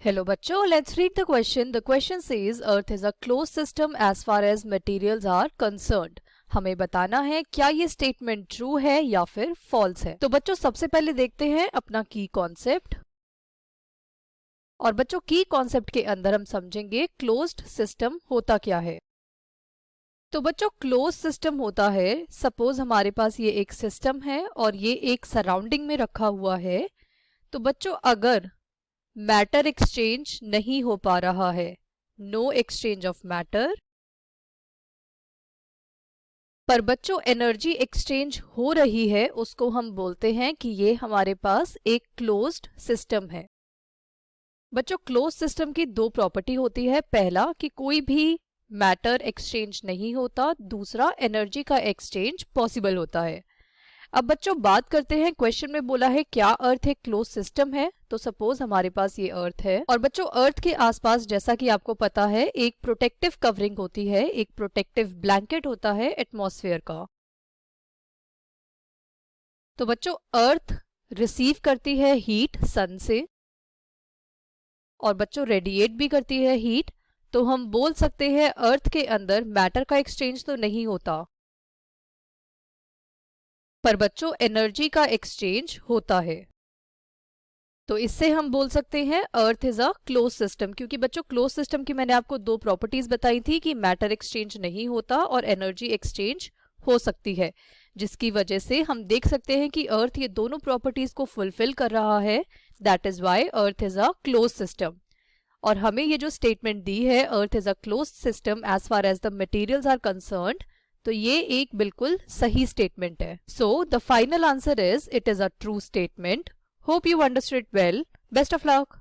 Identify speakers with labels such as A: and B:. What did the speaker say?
A: Hello बच्चों, let's read the question. The question says Earth is a closed system as far as materials are concerned. हमें बताना है क्या ये statement true है या फिर फॉल्स है। तो बच्चों सबसे पहले देखते हैं अपना की कॉन्सेप्ट। और बच्चों की कॉन्सेप्ट के अंदर हम समझेंगे क्लोज्ड सिस्टम होता क्या है। तो बच्चों क्लोज सिस्टम होता है, सपोज हमारे पास ये एक सिस्टम है और ये एक सराउंडिंग में रखा हुआ है। तो बच्चों अगर मैटर एक्सचेंज नहीं हो पा रहा है, नो एक्सचेंज ऑफ मैटर, पर बच्चों एनर्जी एक्सचेंज हो रही है, उसको हम बोलते हैं कि ये हमारे पास एक क्लोज्ड सिस्टम है। बच्चों क्लोज सिस्टम की दो प्रॉपर्टी होती है, पहला कि कोई भी मैटर एक्सचेंज नहीं होता, दूसरा एनर्जी का एक्सचेंज पॉसिबल होता है। अब बच्चों बात करते हैं, क्वेश्चन में बोला है क्या अर्थ एक क्लोज सिस्टम है। तो सपोज हमारे पास ये अर्थ है और बच्चों अर्थ के आसपास जैसा कि आपको पता है एक प्रोटेक्टिव कवरिंग होती है, एक प्रोटेक्टिव ब्लैंकेट होता है एटमॉस्फेयर का। तो बच्चों अर्थ रिसीव करती है हीट सन से और बच्चों रेडिएट भी करती है हीट। तो हम बोल सकते हैं अर्थ के अंदर मैटर का एक्सचेंज तो नहीं होता, पर बच्चों एनर्जी का एक्सचेंज होता है। तो इससे हम बोल सकते हैं अर्थ इज अ क्लोज सिस्टम, क्योंकि बच्चों क्लोज सिस्टम की मैंने आपको दो प्रॉपर्टीज बताई थी कि मैटर एक्सचेंज नहीं होता और एनर्जी एक्सचेंज हो सकती है, जिसकी वजह से हम देख सकते हैं कि अर्थ ये दोनों प्रॉपर्टीज को फुलफिल कर रहा है। That is why earth is a close system. और हमें ये जो स्टेटमेंट दी है earth is a close system as far as the materials are concerned, तो ये एक बिल्कुल सही स्टेटमेंट है। So the final answer is it is a true statement. Hope you understood well. Best of luck.